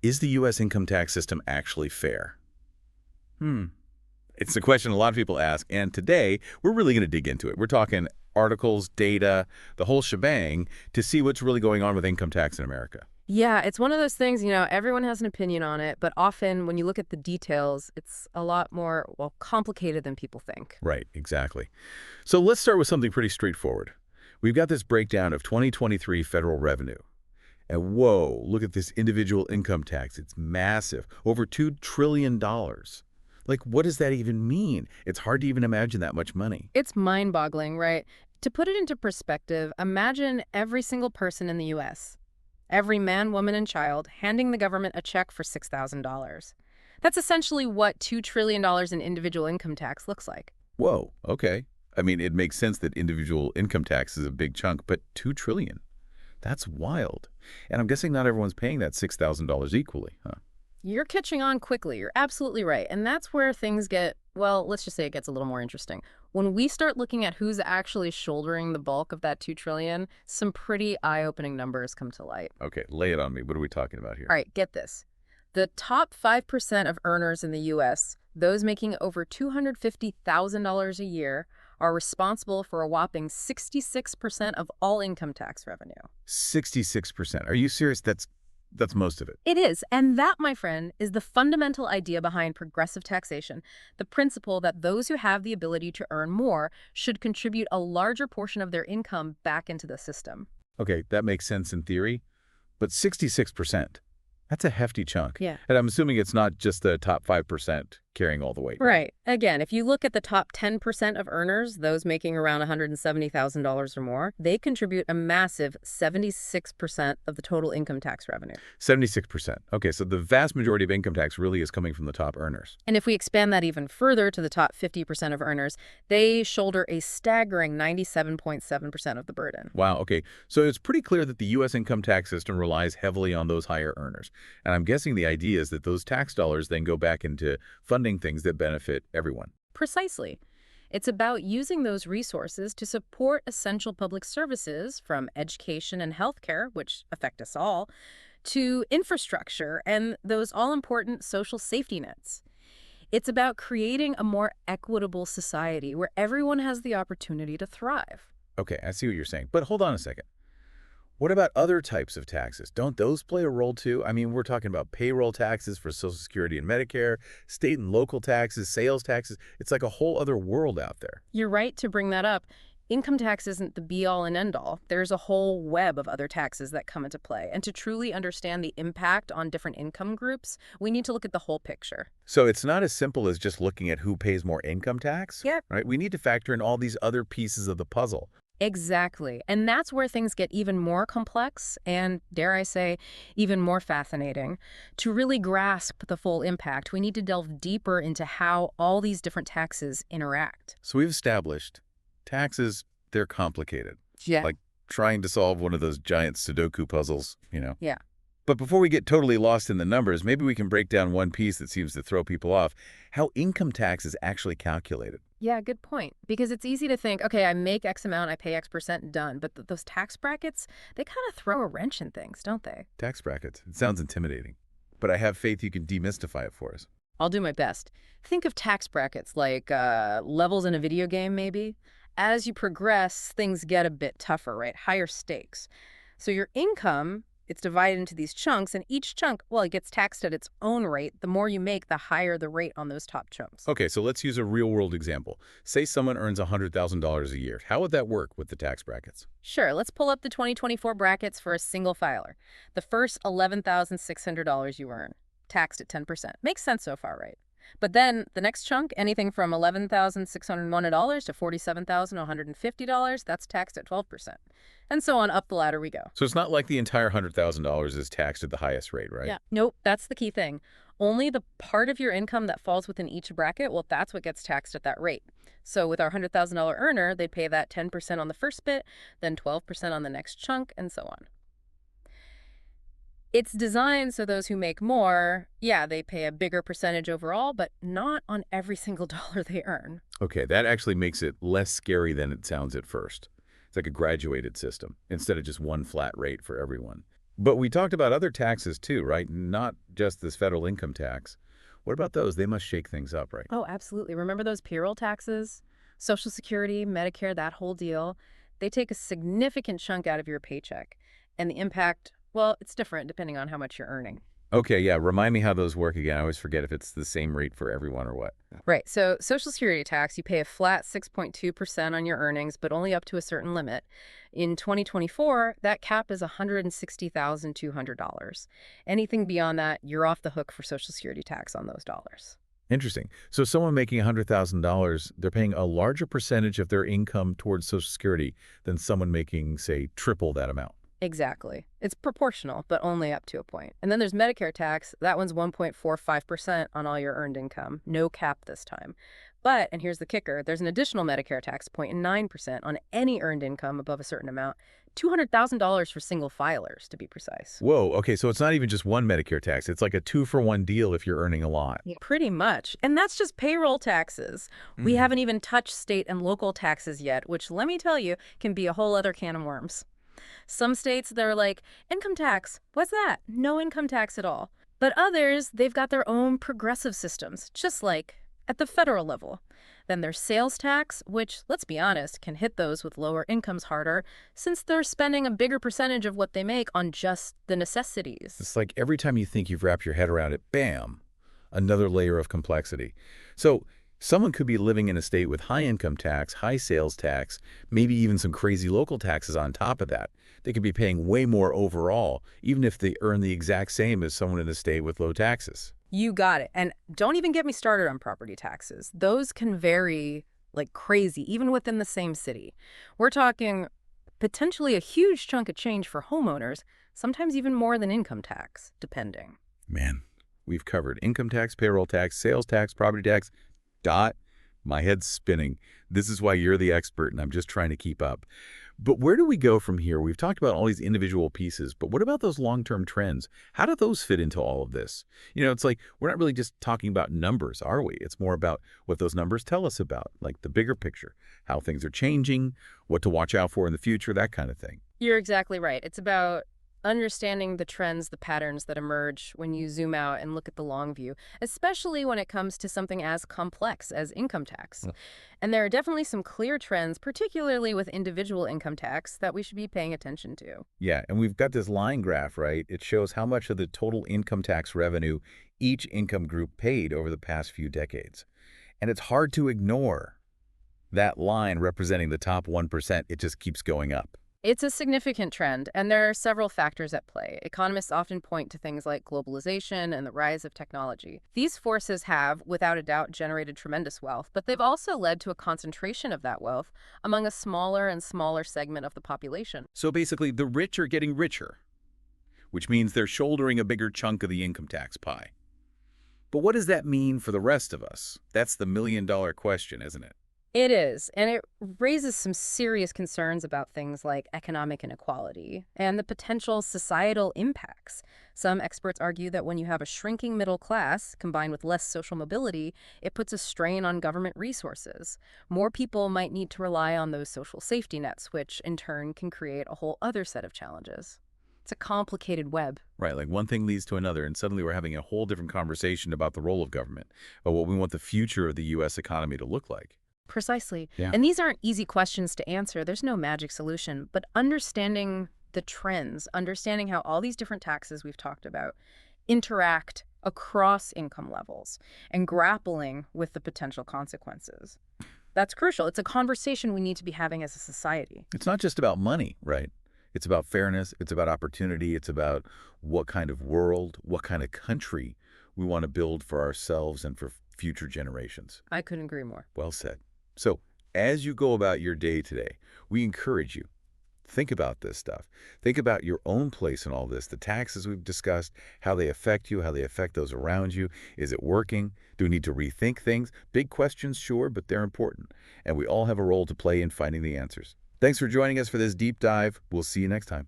Is the U.S. income tax system actually fair? It's a question a lot of people ask, and today we're really going to dig into it. We're talking articles, data, the whole shebang to see what's really going on with income tax in America. Yeah, it's one of those things, everyone has an opinion on it, but often when you look at the details, it's a lot more, well, complicated than people think. Right, exactly. So let's start with something pretty straightforward. We've got this breakdown of 2023 federal revenue. And whoa, look at this individual income tax. It's massive, over $2 trillion. Like, what does that even mean? It's hard to even imagine that much money. It's mind-boggling, right? To put it into perspective, imagine every single person in the U.S., every man, woman, and child handing the government a check for $6,000. That's essentially what $2 trillion in individual income tax looks like. Whoa, okay. I mean, it makes sense that individual income tax is a big chunk, but $2 trillion? That's wild. And I'm guessing not everyone's paying that $6,000 equally, huh? You're catching on quickly. You're absolutely right. And that's where things get, well, let's just say it gets a little more interesting. When we start looking at who's actually shouldering the bulk of that $2 trillion, some pretty eye-opening numbers come to light. Okay, lay it on me. What are we talking about here? All right, get this. The top 5% of earners in the U.S., those making over $250,000 a year, are responsible for a whopping 66% of all income tax revenue. 66%. Are you serious? That's most of it. It is, and that, my friend, is the fundamental idea behind progressive taxation, the principle that those who have the ability to earn more should contribute a larger portion of their income back into the system. Okay, that makes sense in theory, but 66%, that's a hefty chunk. Yeah. And I'm assuming it's not just the top 5% carrying all the weight. Right. Again, if you look at the top 10% of earners, those making around $170,000 or more, they contribute a massive 76% of the total income tax revenue. 76%. Okay, so the vast majority of income tax really is coming from the top earners. And if we expand that even further to the top 50% of earners, they shoulder a staggering 97.7% of the burden. Wow, okay. So it's pretty clear that the U.S. income tax system relies heavily on those higher earners. And I'm guessing the idea is that those tax dollars then go back into funding things that benefit everyone. Precisely. It's about using those resources to support essential public services, from education and healthcare, which affect us all, to infrastructure and those all-important social safety nets. It's about creating a more equitable society where everyone has the opportunity to thrive. Okay, I see what you're saying. But hold on a second. What about other types of taxes? Don't those play a role too? I mean, we're talking about payroll taxes for Social Security and Medicare, state and local taxes, sales taxes. It's like a whole other world out there. You're right to bring that up. Income tax isn't the be-all and end-all. There's a whole web of other taxes that come into play. And to truly understand the impact on different income groups, we need to look at the whole picture. So it's not as simple as just looking at who pays more income tax, Yep. right? We need to factor in all these other pieces of the puzzle. Exactly. And that's where things get even more complex and, dare I say, even more fascinating. To really grasp the full impact, we need to delve deeper into how all these different taxes interact. So we've established taxes, they're complicated. Yeah. Like trying to solve one of those giant Sudoku puzzles. Yeah. But before we get totally lost in the numbers, maybe we can break down one piece that seems to throw people off, how income tax is actually calculated. Yeah, good point. Because it's easy to think, okay, I make X amount, I pay X percent, done. But those tax brackets, they kind of throw a wrench in things, don't they? Tax brackets. It sounds intimidating. But I have faith you can demystify it for us. I'll do my best. Think of tax brackets like levels in a video game, maybe. As you progress, things get a bit tougher, right? Higher stakes. So your income, it's divided into these chunks, and each chunk, well, it gets taxed at its own rate. The more you make, the higher the rate on those top chunks. Okay, so let's use a real-world example. Say someone earns $100,000 a year. How would that work with the tax brackets? Sure, let's pull up the 2024 brackets for a single filer. The first $11,600 you earn, taxed at 10%. Makes sense so far, right? But then the next chunk, anything from $11,601 to $47,150, that's taxed at 12%. And so on up the ladder we go. So it's not like the entire $100,000 is taxed at the highest rate, right? Yeah. Nope, that's the key thing. Only the part of your income that falls within each bracket, well, that's what gets taxed at that rate. So with our $100,000 earner, they pay that 10% on the first bit, then 12% on the next chunk, and so on. It's designed so those who make more, yeah, they pay a bigger percentage overall, but not on every single dollar they earn. Okay, that actually makes it less scary than it sounds at first. It's like a graduated system instead of just one flat rate for everyone. But we talked about other taxes too, right? Not just this federal income tax. What about those? They must shake things up, right? Oh, absolutely. Remember those payroll taxes? Social Security, Medicare, that whole deal. They take a significant chunk out of your paycheck. And the impact, well, it's different depending on how much you're earning. Okay, yeah. Remind me how those work again. I always forget if it's the same rate for everyone or what. Right. So, Social Security tax, you pay a flat 6.2% on your earnings, but only up to a certain limit. In 2024, that cap is $160,200. Anything beyond that, you're off the hook for Social Security tax on those dollars. Interesting. So someone making $100,000, they're paying a larger percentage of their income towards Social Security than someone making, say, triple that amount. Exactly. It's proportional, but only up to a point. And then there's Medicare tax. That one's 1.45% on all your earned income. No cap this time. But, and here's the kicker, there's an additional Medicare tax, 0.9% on any earned income above a certain amount. $200,000 for single filers, to be precise. Whoa, okay, so it's not even just one Medicare tax. It's like a two-for-one deal if you're earning a lot. Yeah. Pretty much. And that's just payroll taxes. We haven't even touched state and local taxes yet, which, let me tell you, can be a whole other can of worms. Some states, they're like, income tax, what's that? No income tax at all. But others, they've got their own progressive systems, just like at the federal level. Then there's sales tax, which, let's be honest, can hit those with lower incomes harder since they're spending a bigger percentage of what they make on just the necessities. It's like every time you think you've wrapped your head around it, bam, another layer of complexity. So someone could be living in a state with high income tax, high sales tax, maybe even some crazy local taxes on top of that. They could be paying way more overall, even if they earn the exact same as someone in a state with low taxes. You got it. And don't even get me started on property taxes. Those can vary like crazy, even within the same city. We're talking potentially a huge chunk of change for homeowners, sometimes even more than income tax, depending. Man, we've covered income tax, payroll tax, sales tax, property tax. Dot, my head's spinning. This is why you're the expert, and I'm just trying to keep up. But where do we go from here? We've talked about all these individual pieces, but what about those long-term trends? How do those fit into all of this? You know, it's like we're not really just talking about numbers, are we? It's more about what those numbers tell us about, like the bigger picture, how things are changing, what to watch out for in the future, that kind of thing. You're exactly right. It's about understanding the trends, the patterns that emerge when you zoom out and look at the long view, especially when it comes to something as complex as income tax. And there are definitely some clear trends, particularly with individual income tax, that we should be paying attention to. Yeah, and we've got this line graph, right? It shows how much of the total income tax revenue each income group paid over the past few decades. And it's hard to ignore that line representing the top 1%. It just keeps going up. It's a significant trend, and there are several factors at play. Economists often point to things like globalization and the rise of technology. These forces have, without a doubt, generated tremendous wealth, but they've also led to a concentration of that wealth among a smaller and smaller segment of the population. So basically, the rich are getting richer, which means they're shouldering a bigger chunk of the income tax pie. But what does that mean for the rest of us? That's the million-dollar question, isn't it? It is, and it raises some serious concerns about things like economic inequality and the potential societal impacts. Some experts argue that when you have a shrinking middle class combined with less social mobility, it puts a strain on government resources. More people might need to rely on those social safety nets, which in turn can create a whole other set of challenges. It's a complicated web. Right, like one thing leads to another, and suddenly we're having a whole different conversation about the role of government, about what we want the future of the U.S. economy to look like. Precisely. Yeah. And these aren't easy questions to answer. There's no magic solution. But understanding the trends, understanding how all these different taxes we've talked about interact across income levels, and grappling with the potential consequences. That's crucial. It's a conversation we need to be having as a society. It's not just about money, right? It's about fairness. It's about opportunity. It's about what kind of world, what kind of country we want to build for ourselves and for future generations. I couldn't agree more. Well said. So as you go about your day today, we encourage you, think about this stuff. Think about your own place in all this, the taxes we've discussed, how they affect you, how they affect those around you. Is it working? Do we need to rethink things? Big questions, sure, but they're important. And we all have a role to play in finding the answers. Thanks for joining us for this deep dive. We'll see you next time.